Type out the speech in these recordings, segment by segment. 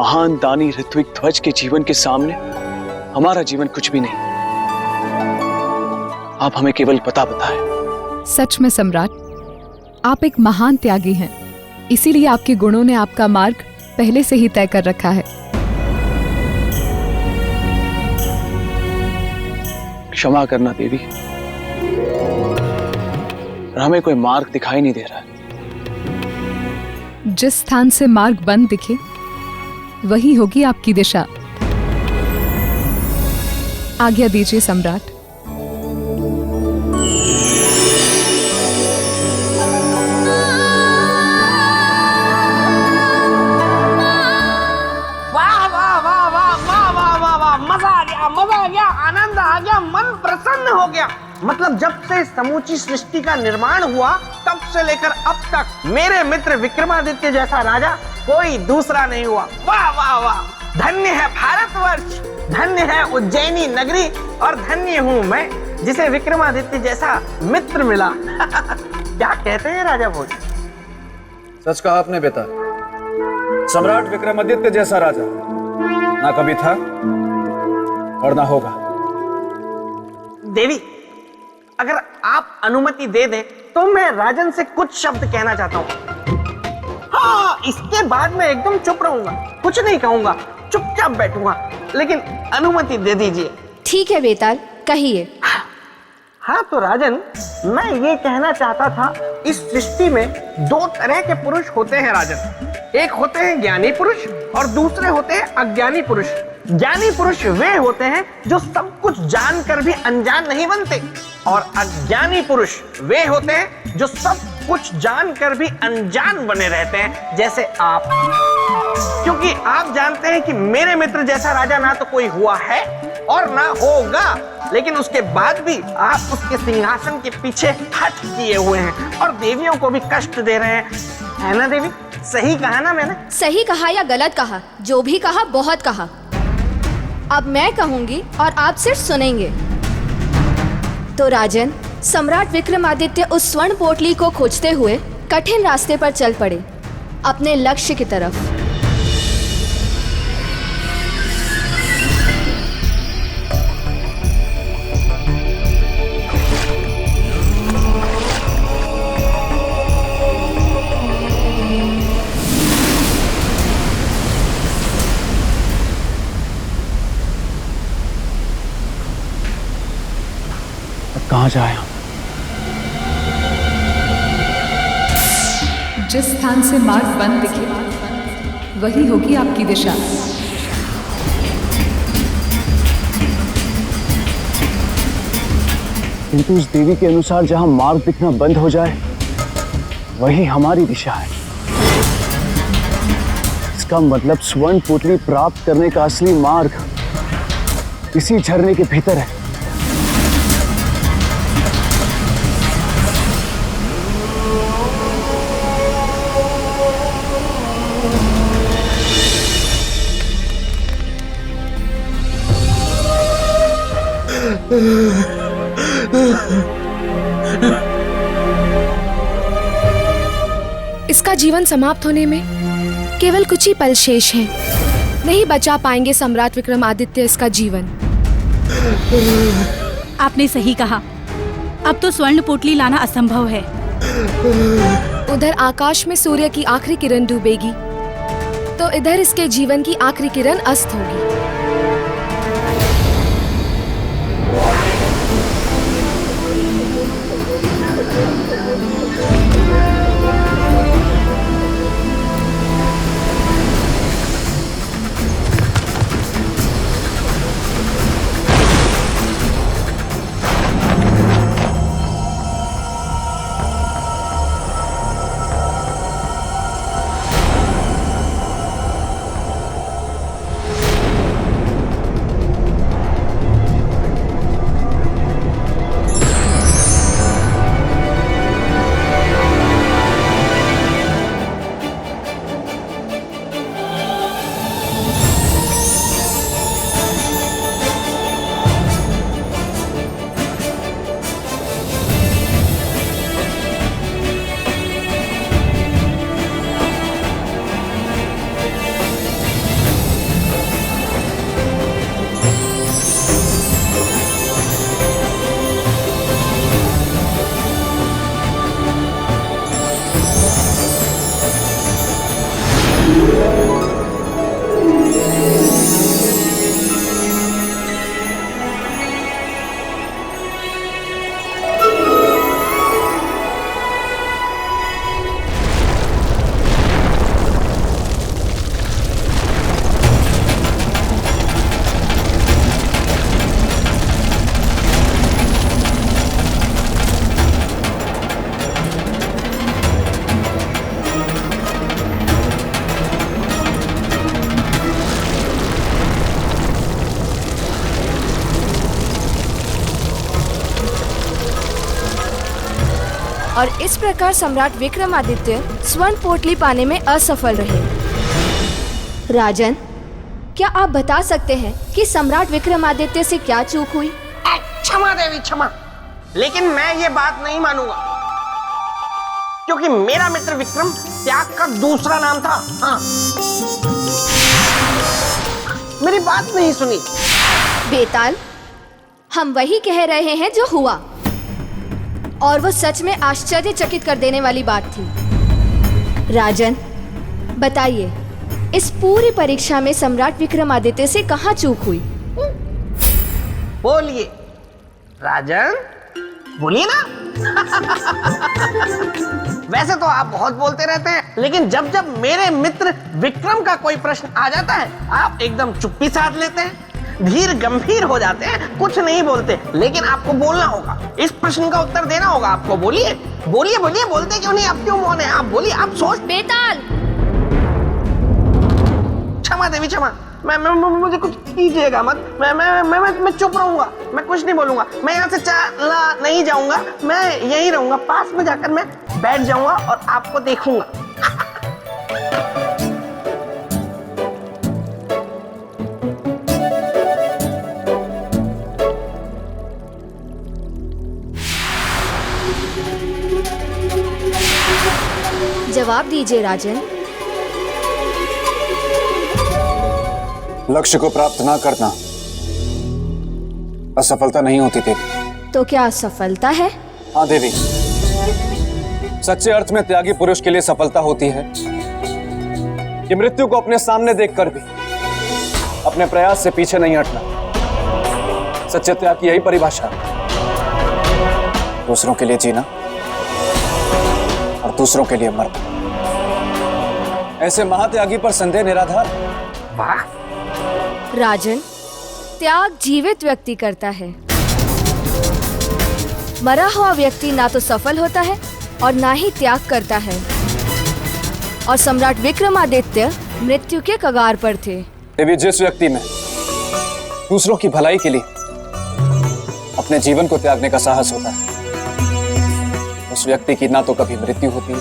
महान दानी ऋत्विक ध्वज के जीवन के सामने हमारा जीवन कुछ भी नहीं। आप हमें केवल पता बताएं। सच में सम्राट, आप एक महान त्यागी हैं, इसीलिए आपके गुणों ने आपका मार्ग पहले से ही तय कर रखा है। क्षमा करना देवी, हमें कोई मार्ग दिखाई नहीं दे रहा है। जिस स्थान से मार्ग बंद दिखे वही होगी आपकी दिशा। आज्ञा दीजिए सम्राट। वाह वाह वाह वाह वाह वाह वाह वाह, मजा आ गया, आनंद आ गया, मन प्रसन्न हो गया। मतलब जब से समूची सृष्टि का निर्माण हुआ तब से लेकर अब तक मेरे मित्र विक्रमादित्य जैसा राजा कोई दूसरा नहीं हुआ। वाह वाह वाह, धन्य है भारतवर्ष, धन्य है उज्जैनी नगरी और धन्य हूँ मैं जिसे विक्रमादित्य जैसा मित्र मिला। क्या कहते हैं राजा भोज? सच कहा आपने बेटा। सम्राट विक्रमादित्य जैसा राजा ना कभी था और ना होगा। देवी, अगर आप अनुमति दे दें तो मैं राजन से कुछ शब्द कहना चाहता हूँ। हाँ, इसके बाद मैं एकदम चुप रहूंगा, कुछ नहीं कहूंगा, चुपचाप बैठूंगा, लेकिन अनुमति दे दीजिए। ठीक है बेताल, कहिए। हाँ तो राजन, मैं ये कहना चाहता था, इस सृष्टि में दो तरह के पुरुष होते हैं राजन। एक होते हैं ज्ञानी पुरुष और दूसरे होते हैं अज्ञानी पुरुष। ज्ञानी पुरुष वे होते हैं जो सब कुछ जानकर भी अनजान नहीं बनते, और अज्ञानी पुरुष वे होते हैं जो सब कुछ जानकर भी अनजान बने रहते हैं, जैसे आप। क्योंकि आप जानते हैं कि मेरे मित्र जैसा राजा ना तो कोई हुआ है और ना होगा, लेकिन उसके बाद भी आप उसके सिंहासन के पीछे हट किए हुए हैं और देवियों को भी कष्ट दे रहे हैं, है ना देवी? सही कहा ना मैंने? सही कहा या गलत कहा, जो भी कहा बहुत कहा। अब मैं कहूंगी और आप सिर्फ सुनेंगे। तो राजन, सम्राट विक्रमादित्य उस स्वर्ण पोटली को खोजते हुए कठिन रास्ते पर चल पड़े, अपने लक्ष्य की तरफ। कहाँ जाए हम? जिस स्थान से मार्ग बंद दिखे वही होगी आपकी दिशा। किंतु उस देवी के अनुसार जहां मार्ग दिखना बंद हो जाए वही हमारी दिशा है। इसका मतलब स्वर्ण पोटली प्राप्त करने का असली मार्ग इसी झरने के भीतर है। इसका जीवन समाप्त होने में केवल कुछ ही पल शेष हैं। नहीं बचा पाएंगे सम्राट विक्रमादित्य इसका जीवन। आपने सही कहा, अब तो स्वर्ण पोटली लाना असंभव है। उधर आकाश में सूर्य की आखिरी किरण डूबेगी तो इधर इसके जीवन की आखिरी किरण अस्त होगी। और इस प्रकार सम्राट विक्रमादित्य स्वर्ण पोटली पाने में असफल रहे। राजन, क्या आप बता सकते हैं कि सम्राट विक्रमादित्य से क्या चूक हुई? क्षमा देवी क्षमा, लेकिन मैं ये बात नहीं मानूंगा, क्योंकि मेरा मित्र विक्रम त्याग का दूसरा नाम था। हाँ, मेरी बात नहीं सुनी। बेताल, हम वही कह रहे हैं जो हुआ, और वो सच में आश्चर्यचकित कर देने वाली बात थी। राजन, बताइए, इस पूरी परीक्षा में सम्राट विक्रमादित्य से कहाँ चूक हुई? बोलिए राजन, बोलिए ना। वैसे तो आप बहुत बोलते रहते हैं, लेकिन जब जब मेरे मित्र विक्रम का कोई प्रश्न आ जाता है, आप एकदम चुप्पी साध लेते हैं, धीर गंभीर हो जाते हैं, कुछ नहीं बोलते। लेकिन आपको बोलना होगा, इस प्रश्न का उत्तर देना होगा आपको। बोलिए बोलिए बोलिए, बोलते क्यों नहीं? आप क्यों मौन हैं? आप बोलिए, आप सोच। बेताल! क्षमा देवी क्षमा, मुझे कुछ कीजिएगा मत। मैं चुप रहूंगा, मैं कुछ नहीं बोलूंगा। मैं यहाँ से चला नहीं जाऊंगा, मैं यहीं रहूंगा, पास में जाकर मैं बैठ जाऊंगा और आपको देखूंगा। जवाब दीजिए राजन। लक्ष्य को प्राप्त ना करना असफलता नहीं होती देवी। तो क्या असफलता है? हाँ देवी, सच्चे अर्थ में त्यागी पुरुष के लिए सफलता होती है कि मृत्यु को अपने सामने देखकर भी अपने प्रयास से पीछे नहीं हटना। सच्चे त्याग की यही परिभाषा, दूसरों के लिए जीना और दूसरों के लिए मरना। ऐसे महात्यागी पर संदेह निराधार। वाह राजन, त्याग जीवित व्यक्ति करता है, मरा हुआ व्यक्ति ना तो सफल होता है और ना ही त्याग करता है। और सम्राट विक्रमादित्य मृत्यु के कगार पर थे। देवी, जिस व्यक्ति में दूसरों की भलाई के लिए अपने जीवन को त्यागने का साहस होता है, उस व्यक्ति की ना तो कभी मृत्यु होती है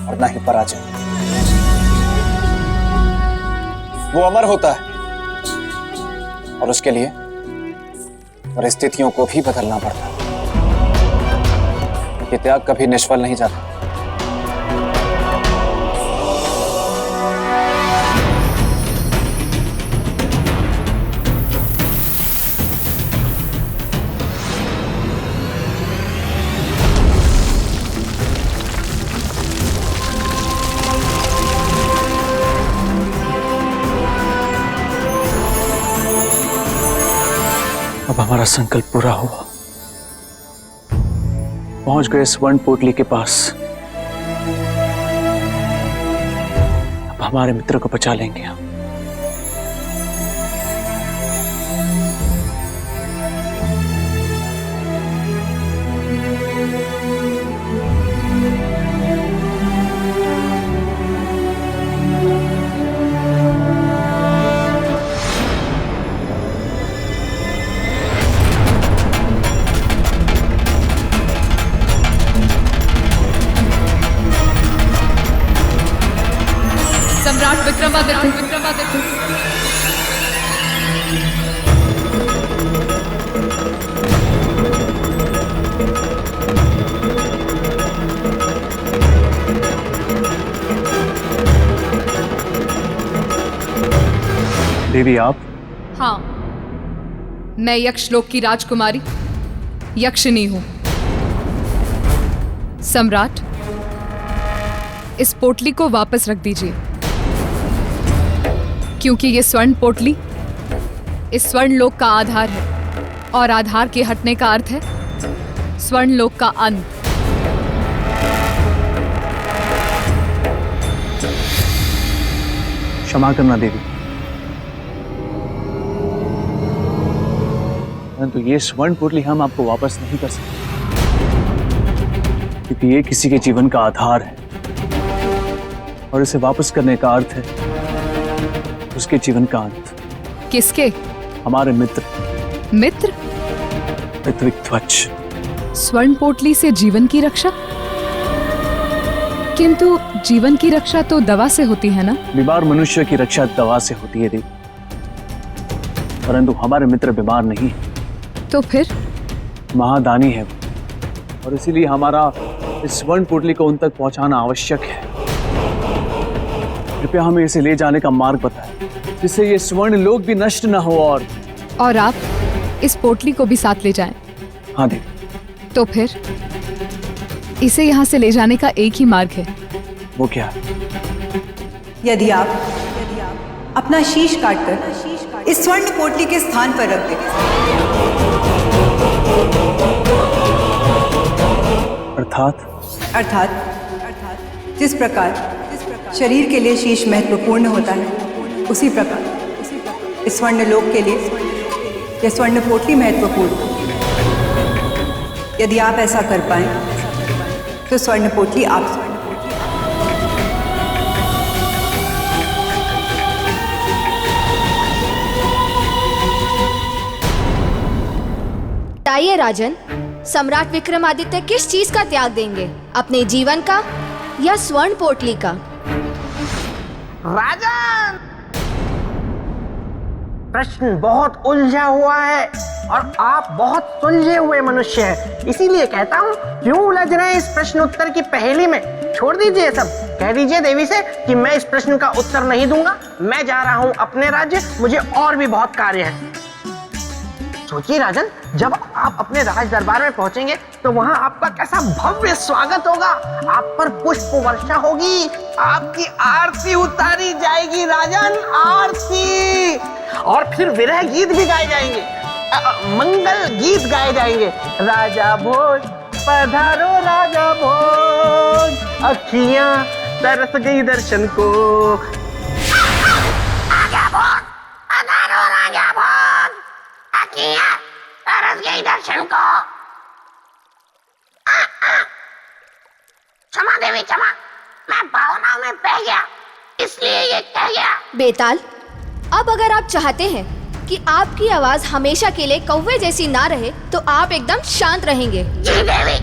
और ना ही पराजय। वो अमर होता है और उसके लिए परिस्थितियों को भी बदलना पड़ता है। ये त्याग कभी निष्फल नहीं जाता। अब हमारा संकल्प पूरा हुआ, पहुंच गए स्वर्ण पोटली के पास। अब हमारे मित्र को बचा लेंगे हम। सम्राट विक्रमादित्य। देवी आप? हाँ, मैं यक्षलोक की राजकुमारी यक्षिनी हूं। सम्राट, इस पोटली को वापस रख दीजिए, क्योंकि ये स्वर्ण पोटली इस स्वर्ण लोक का आधार है, और आधार के हटने का अर्थ है स्वर्ण लोक का अंत। क्षमा करना देवी, परंतु ये स्वर्ण पोटली हम आपको वापस नहीं कर सकते, क्योंकि ये किसी के जीवन का आधार है, और इसे वापस करने का अर्थ है उसके जीवन का अंत। किसके? हमारे मित्र मित्र? ऋत्विक ध्वज। स्वर्ण पोटली से जीवन की रक्षा? किंतु जीवन की रक्षा तो दवा से होती है ना? बीमार मनुष्य की रक्षा दवा से होती है देवी, परंतु हमारे मित्र बीमार नहीं है, तो फिर? महादानी है वो, और इसीलिए हमारा इस स्वर्ण पोटली को उन तक पहुंचाना आवश्यक है। कृपया हमें इसे ले जाने का मार्ग बताएं, जिससे ये स्वर्ण लोक भी नष्ट न हो। और आप इस पोटली को भी साथ ले जाएं। हाँ देवी। तो फिर इसे यहाँ से ले जाने का एक ही मार्ग है। वो क्या? यदि आप अपना शीश काटकर इस स्वर्ण पोटली के स्थान पर रख दें, अर्थात जिस प्रकार शरीर के लिए शीश महत्वपूर्ण होता है, उसी प्रकार इस स्वर्ण लोक के लिए यह स्वर्ण पोटली महत्वपूर्ण है। यदि आप ऐसा कर पाएं तो स्वर्ण पोटली आप बताइए राजन, सम्राट विक्रमादित्य किस चीज का त्याग देंगे, अपने जीवन का या स्वर्ण पोटली का? राजन, प्रश्न बहुत उलझा हुआ है और आप बहुत सुलझे हुए मनुष्य हैं, इसीलिए कहता हूँ क्यों उलझ रहे हैं इस प्रश्न उत्तर की पहेली में। छोड़ दीजिए सब, कह दीजिए देवी से कि मैं इस प्रश्न का उत्तर नहीं दूंगा, मैं जा रहा हूँ अपने राज्य, मुझे और भी बहुत कार्य है। सोचिए राजन, जब आप अपने राज दरबार में पहुंचेंगे तो वहां आपका कैसा भव्य स्वागत होगा, आप पर पुष्प वर्षा होगी, आपकी आरती उतारी जाएगी राजन, आरती। और फिर विरह गीत भी गाए जाएंगे, मंगल गीत गाए जाएंगे। राजा भोज पधारो राजा भोज, अखियां तरस गई दर्शन को। राजा भोज पधारो राजा भोज, अखियां तरस गई दर्शन को। क्षमा देवी क्षमा, मैं भावनाओं में बह गया, इसलिए ये कह गया। बेताल, अब अगर आप चाहते हैं कि आपकी आवाज हमेशा के लिए कौवे जैसी ना रहे तो आप एकदम शांत रहेंगे। जी देवी।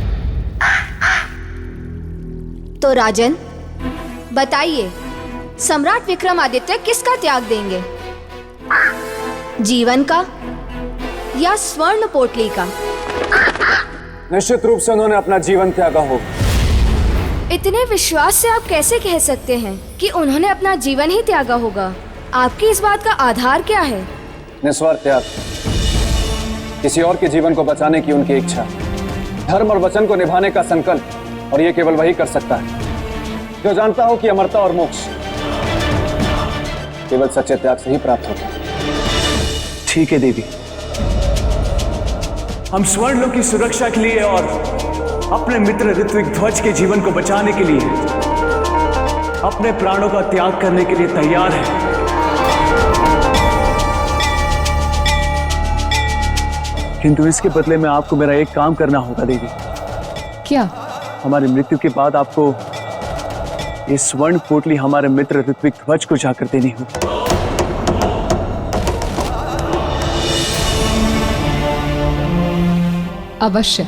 तो राजन बताइए, सम्राट विक्रमादित्य किसका त्याग देंगे, जीवन का या स्वर्ण पोटली का? निश्चित रूप से उन्होंने अपना जीवन त्यागा होगा। इतने विश्वास से आप कैसे कह सकते हैं कि उन्होंने अपना जीवन ही त्यागा होगा? आपकी इस बात का आधार क्या है? निस्वार्थ त्याग, किसी और के जीवन को बचाने की उनकी इच्छा, धर्म और वचन को निभाने का संकल्प, और ये केवल वही कर सकता है जो जानता हो कि अमरता और मोक्ष केवल सच्चे त्याग से ही प्राप्त होता है। ठीक है देवी, हम स्वर्ण लोक की सुरक्षा के लिए और अपने मित्र ऋत्विक ध्वज के जीवन को बचाने के लिए अपने प्राणों का त्याग करने के लिए तैयार हैं। किंतु इसके बदले में आपको मेरा एक काम करना होगा देवी। क्या? हमारी मृत्यु के बाद आपको ये स्वर्ण पोटली हमारे मित्र ऋत्विक ध्वज को जाकर देनी होगी। अवश्य।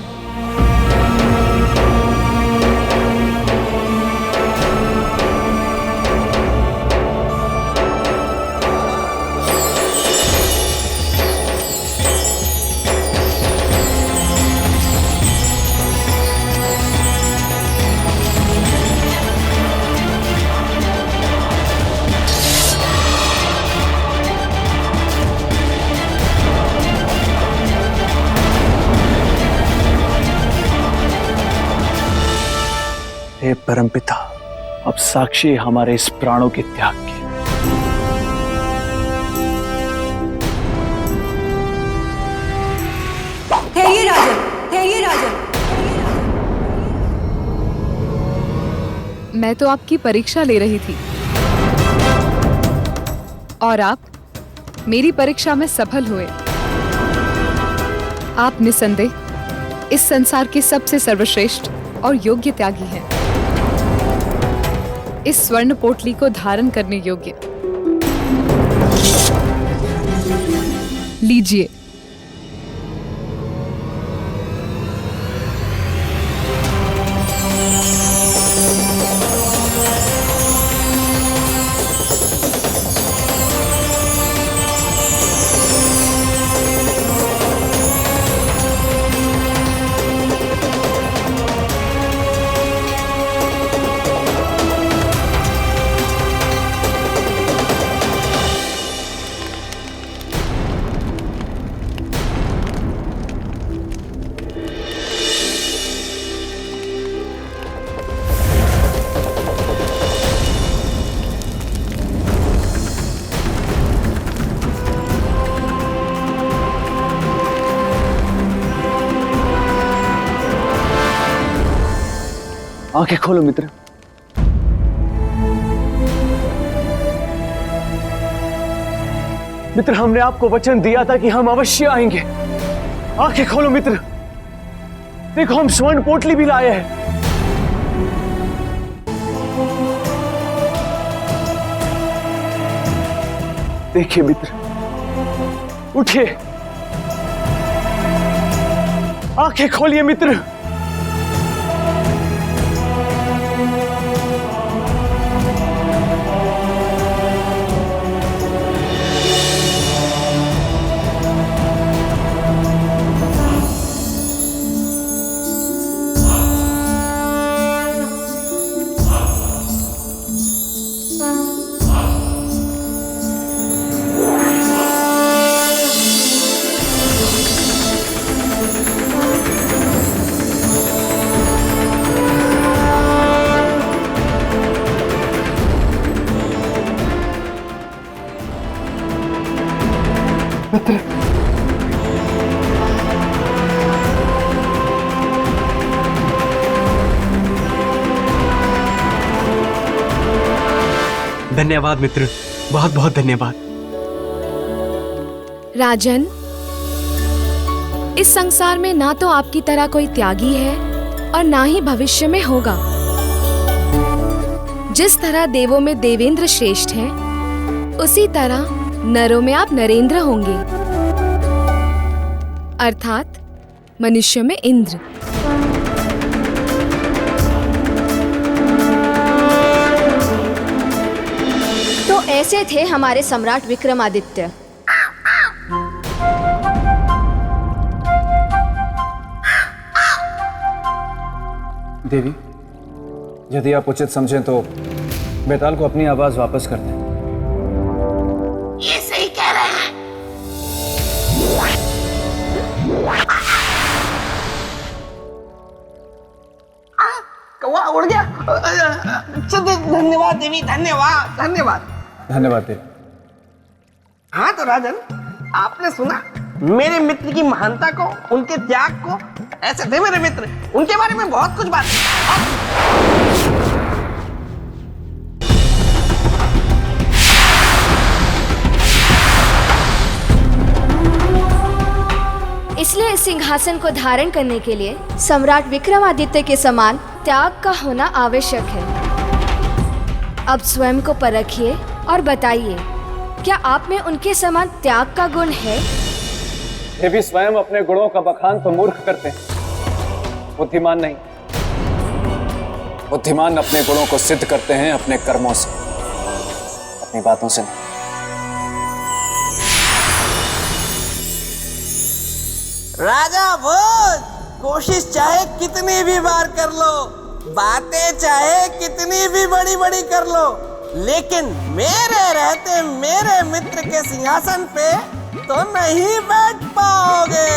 हे परमपिता, अब साक्षी हमारे इस प्राणों के त्याग की। ठहरिए राजन, ठहरिए राजन। मैं तो आपकी परीक्षा ले रही थी और आप मेरी परीक्षा में सफल हुए। आप निसंदेह इस संसार के सबसे सर्वश्रेष्ठ और योग्य त्यागी हैं, इस स्वर्ण पोटली को धारण करने योग्य। लीजिए। आंखें खोलो मित्र। मित्र, हमने आपको वचन दिया था कि हम अवश्य आएंगे। आंखें खोलो मित्र। देखो, हम स्वर्ण पोटली भी लाए हैं। देखिए मित्र, उठिए, आंखें खोलिए मित्र। धन्यवाद मित्र, बहुत बहुत धन्यवाद। राजन, इस संसार में ना तो आपकी तरह कोई त्यागी है और ना ही भविष्य में होगा। जिस तरह देवों में देवेंद्र श्रेष्ठ हैं, उसी तरह नरों में आप नरेंद्र होंगे, अर्थात मनुष्य में इंद्र। तो ऐसे थे हमारे सम्राट विक्रमादित्य। देवी, यदि आप उचित समझें तो बेताल को अपनी आवाज वापस कर दें। ये सही कह रहे हैं। कौवा उड़ गया। धन्यवाद देवी, धन्यवाद धन्यवाद धन्यवाद देवी। हाँ तो राजन, आपने सुना मेरे मित्र की महानता को, उनके त्याग को। ऐसे थे मेरे मित्र, उनके बारे में बहुत कुछ बात। इसलिए इस सिंहासन को धारण करने के लिए सम्राट विक्रमादित्य के समान त्याग का होना आवश्यक है। अब स्वयं को परखिए और बताइए, क्या आप में उनके समान त्याग का गुण है? देवी, स्वयं अपने गुणों का बखान तो मूर्ख करते हैं, बुद्धिमान नहीं। बुद्धिमान अपने गुणों को सिद्ध करते हैं अपने कर्मों से, अपनी बातों से नहीं। राजा भोज, कोशिश चाहे कितनी भी बार कर लो, बातें चाहे कितनी भी बड़ी बड़ी कर लो, लेकिन मेरे रहते मेरे मित्र के सिंहासन पे तो नहीं बैठ पाओगे।